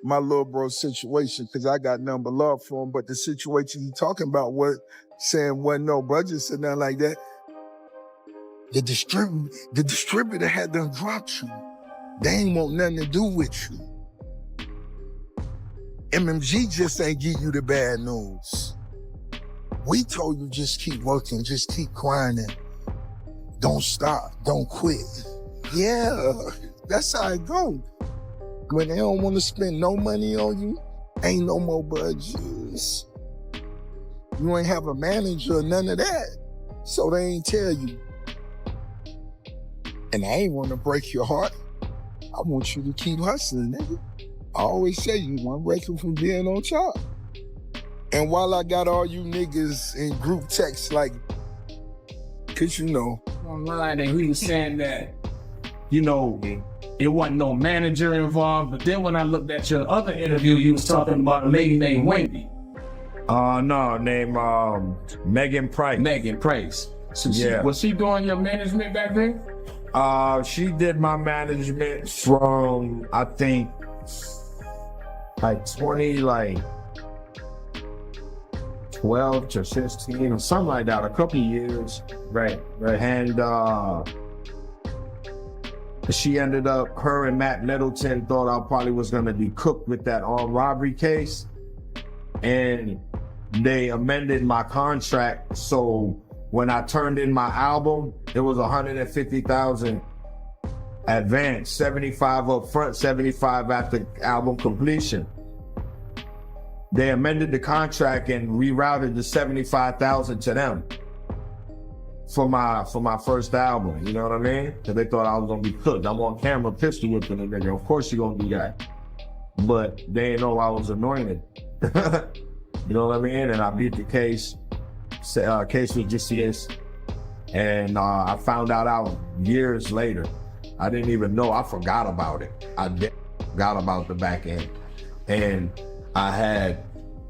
my little bro's situation because I got nothing but love for him. But the situation he talking about, what saying wasn't no budgets and nothing like that. The distributor had done dropped you. They ain't want nothing to do with you. MMG just ain't give you the bad news. We told you just keep working, just keep grinding. Don't stop, don't quit. Yeah, that's how it goes. When they don't want to spend no money on you, ain't no more budgets. You ain't have a manager or none of that. So they ain't tell you. And I ain't want to break your heart. I want you to keep hustling, nigga. I always say you one breaking from being on top. And while I got all you niggas in group text, like, cause you know. Online, and he was saying that, you know, it wasn't no manager involved. But then when I looked at your other interview, you was talking about a lady named Wendy. No, named Megan Price. Megan Price. So Yeah. Was she doing your management back then? She did my management from, I think, like 12 to 16 or something like that, a couple of years. Right. And she ended up, her and Matt Middleton thought I probably was gonna be cooked with that armed robbery case. And they amended my contract, so when I turned in my album, it was $150,000 advance, 75 up front, 75 after album completion. They amended the contract and rerouted the 75,000 to them for my first album. You know what I mean? Because they thought I was gonna be cooked. I'm on camera pistol whipping a nigga. Of course you're gonna do that. But they didn't know I was anointed. You know what I mean? And I beat the case. Case was dismissed, and I found out years later. I didn't even know. I forgot about it. I forgot about the back end, and I had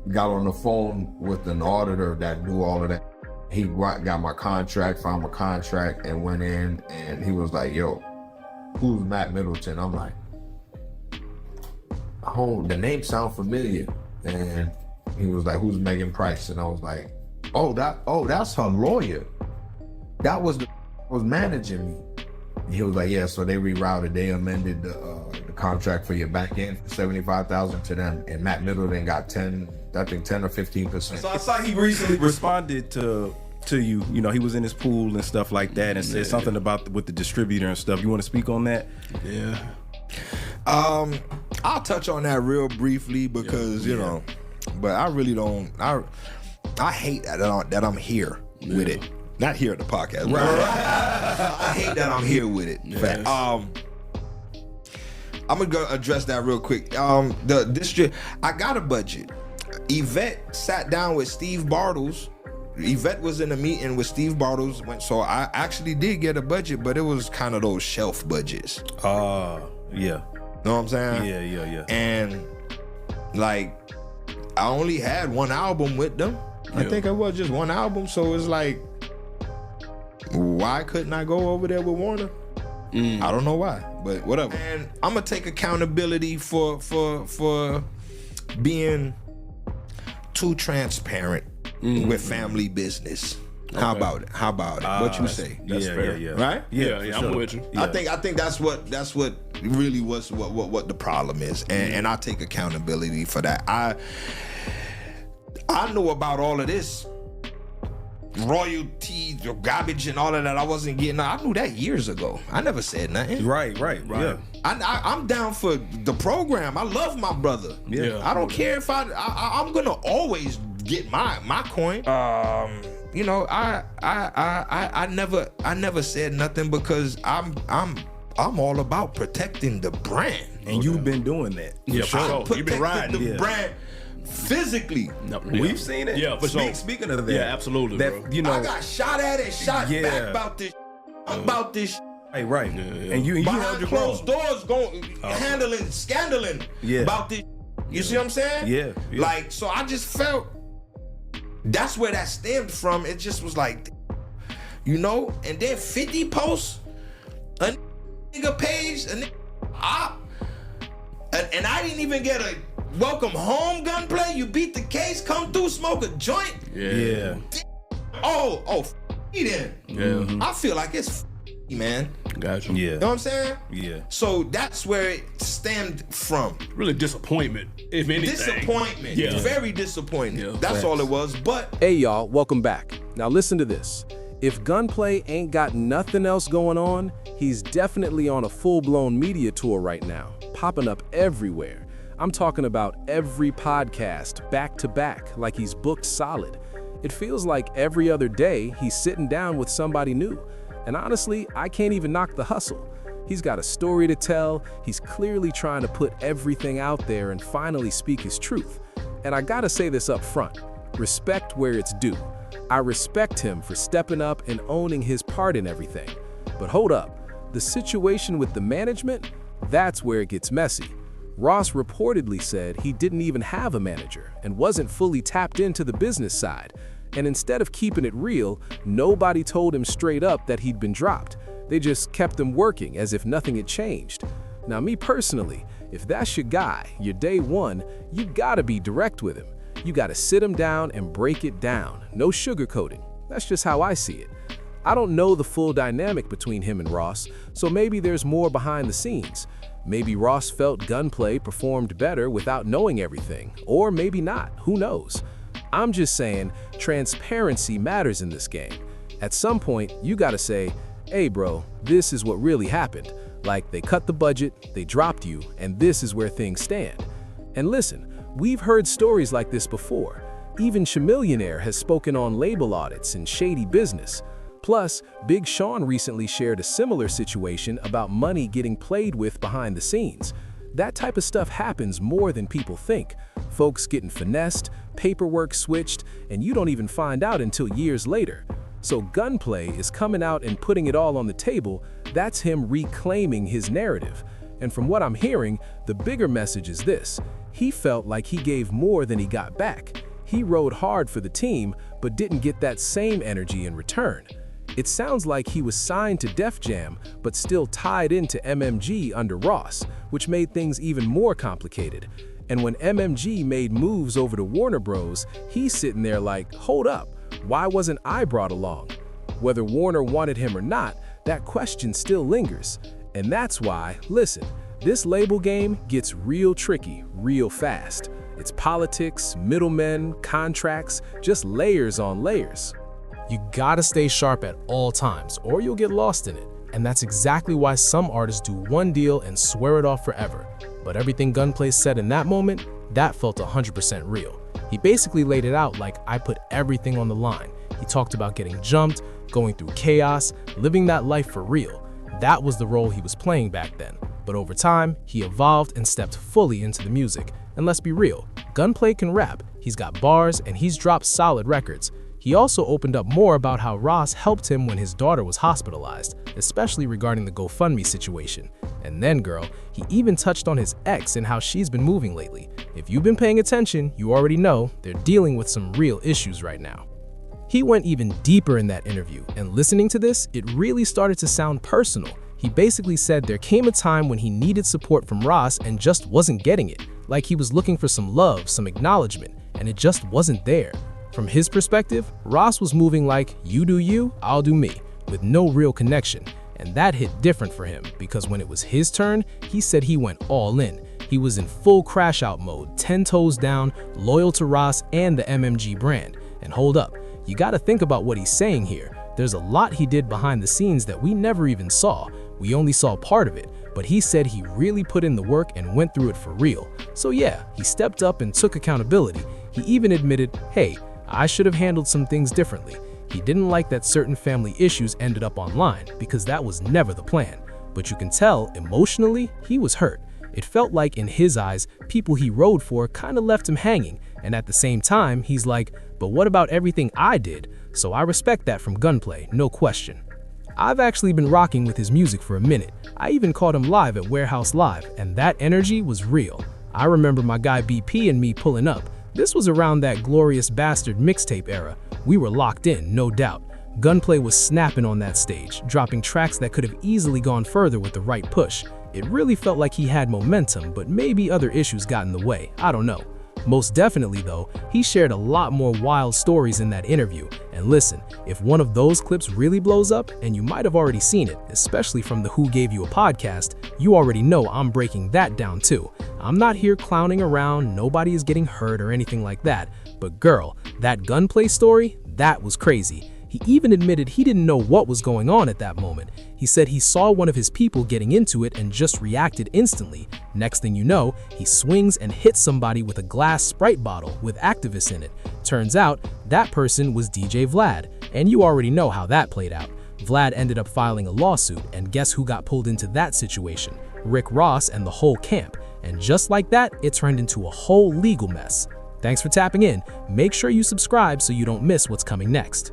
got on the phone with an auditor that knew all of that. He got my contract, found my contract, and went in, and he was like, "Yo, who's Matt Middleton?" I'm like, "Oh, the name sounds familiar." And he was like, "Who's Megan Price?" And I was like, that's her lawyer. That was was managing me. And he was like, yeah, so they rerouted, they amended the contract for your back end for $75,000 to them. And Matt Middleton got 10 or 15%. So I saw he recently responded to you. You know, he was in his pool and stuff like that and said something about with the distributor and stuff. You want to speak on that? Yeah. I'll touch on that real briefly because, you know, but I really don't, I hate that I'm here with it. Not here at the podcast. Right. I hate that I'm here with it. Yes. I'm gonna go address that real quick. The district, I got a budget. Yvette sat down with Steve Bartles. Yvette was in a meeting with Steve Bartles, so I actually did get a budget, but it was kind of those shelf budgets. Yeah. Know what I'm saying? Yeah. And like, I only had one album with them. I think it was just one album, so it's like, why couldn't I go over there with Warner? I don't know why, but whatever. And I'm gonna take accountability for being too transparent with family business. Okay. How about it? What you say? That's fair. Yeah. Right? Yeah, sure. I'm with you. Yeah. I think that's what really was what the problem is, and I take accountability for that. I know about all of this royalties, garbage, and all of that. I wasn't getting. I knew that years ago. I never said nothing. Right. Yeah. I'm down for the program. I love my brother. Yeah. I don't care if I'm gonna always get my coin. You know, I never said nothing because I'm all about protecting the brand. And you've been doing that. Yeah, for sure. You've been riding the brand physically. No, we've seen it. Yeah, for sure. Speaking of that, yeah, absolutely, that, bro. you know, I got shot at and shot back about this. Hey, right. Yeah. And you behind held your closed ground. doors, scandaling about this. You see what I'm saying? Yeah. Like, so I just felt that's where that stemmed from. It just was like, you know, and then 50 posts, a nigga page, an And I didn't even get a welcome home Gunplay. You beat the case, come through, smoke a joint. Yeah. Then. Yeah. I feel like it's man. Gotcha. Yeah. You know what I'm saying? Yeah. So that's where it stemmed from. Really disappointment, if anything. Disappointment. Yeah. Very disappointing. Yeah, That's facts. all it was. But Hey y'all, welcome back. Now listen to this. If Gunplay ain't got nothing else going on, he's definitely on a full-blown media tour right now, popping up everywhere. I'm talking about every podcast, back to back, like he's booked solid. It feels like every other day he's sitting down with somebody new. And honestly, I can't even knock the hustle. He's got a story to tell, he's clearly trying to put everything out there and finally speak his truth. And I gotta say this up front, respect where it's due. I respect him for stepping up and owning his part in everything. But hold up, the situation with the management, that's where it gets messy. Ross reportedly said he didn't even have a manager and wasn't fully tapped into the business side. And instead of keeping it real, nobody told him straight up that he'd been dropped. They just kept him working as if nothing had changed. Now me personally, if that's your guy, your day one, you gotta be direct with him. You gotta sit him down and break it down. No sugarcoating. That's just how I see it. I don't know the full dynamic between him and Ross, so maybe there's more behind the scenes. Maybe Ross felt Gunplay performed better without knowing everything, or maybe not, who knows? I'm just saying, transparency matters in this game. At some point, you gotta say, hey bro, this is what really happened. Like they cut the budget, they dropped you, and this is where things stand. And listen, we've heard stories like this before. Even Chamillionaire has spoken on label audits and shady business. Plus, Big Sean recently shared a similar situation about money getting played with behind the scenes. That type of stuff happens more than people think. Folks getting finessed, paperwork switched, and you don't even find out until years later. So Gunplay is coming out and putting it all on the table. That's him reclaiming his narrative. And from what I'm hearing, the bigger message is this. He felt like he gave more than he got back. He rode hard for the team, but didn't get that same energy in return. It sounds like he was signed to Def Jam, but still tied into MMG under Ross, which made things even more complicated. And when MMG made moves over to Warner Bros., he's sitting there like, hold up, why wasn't I brought along? Whether Warner wanted him or not, that question still lingers. And that's why, listen, this label game gets real tricky, real fast. It's politics, middlemen, contracts, just layers on layers. You gotta stay sharp at all times, or you'll get lost in it. And that's exactly why some artists do one deal and swear it off forever. But everything Gunplay said in that moment, that felt 100% real. He basically laid it out like, I put everything on the line. He talked about getting jumped, going through chaos, living that life for real. That was the role he was playing back then. But over time, he evolved and stepped fully into the music. And let's be real, Gunplay can rap, he's got bars, and he's dropped solid records. He also opened up more about how Ross helped him when his daughter was hospitalized, especially regarding the GoFundMe situation. And then, girl, he even touched on his ex and how she's been moving lately. If you've been paying attention, you already know they're dealing with some real issues right now. He went even deeper in that interview, and listening to this, it really started to sound personal. He basically said there came a time when he needed support from Ross and just wasn't getting it. Like he was looking for some love, some acknowledgement, and it just wasn't there. From his perspective, Ross was moving like, you do you, I'll do me, with no real connection. And that hit different for him, because when it was his turn, he said he went all in. He was in full crash out mode, 10 toes down, loyal to Ross and the MMG brand. And hold up, you gotta think about what he's saying here. There's a lot he did behind the scenes that we never even saw. We only saw part of it, but he said he really put in the work and went through it for real. So yeah, he stepped up and took accountability. He even admitted, hey, I should have handled some things differently. He didn't like that certain family issues ended up online, because that was never the plan. But you can tell, emotionally, he was hurt. It felt like in his eyes, people he rode for kinda left him hanging, and at the same time, he's like, but what about everything I did? So I respect that from Gunplay, no question. I've actually been rocking with his music for a minute. I even caught him live at Warehouse Live, and that energy was real. I remember my guy BP and me pulling up. This was around that Glorious Bastard mixtape era. We were locked in, no doubt. Gunplay was snapping on that stage, dropping tracks that could have easily gone further with the right push. It really felt like he had momentum, but maybe other issues got in the way. I don't know. Most definitely though, he shared a lot more wild stories in that interview. And listen, if one of those clips really blows up, and you might have already seen it, especially from the Who Gave You a podcast, you already know I'm breaking that down too. I'm not here clowning around, nobody is getting hurt or anything like that. But girl, that Gunplay story, that was crazy. He even admitted he didn't know what was going on at that moment. He said he saw one of his people getting into it and just reacted instantly. Next thing you know, he swings and hits somebody with a glass Sprite bottle with activists in it. Turns out, that person was DJ Vlad, and you already know how that played out. Vlad ended up filing a lawsuit, and guess who got pulled into that situation? Rick Ross and the whole camp. And just like that, it turned into a whole legal mess. Thanks for tapping in. Make sure you subscribe so you don't miss what's coming next.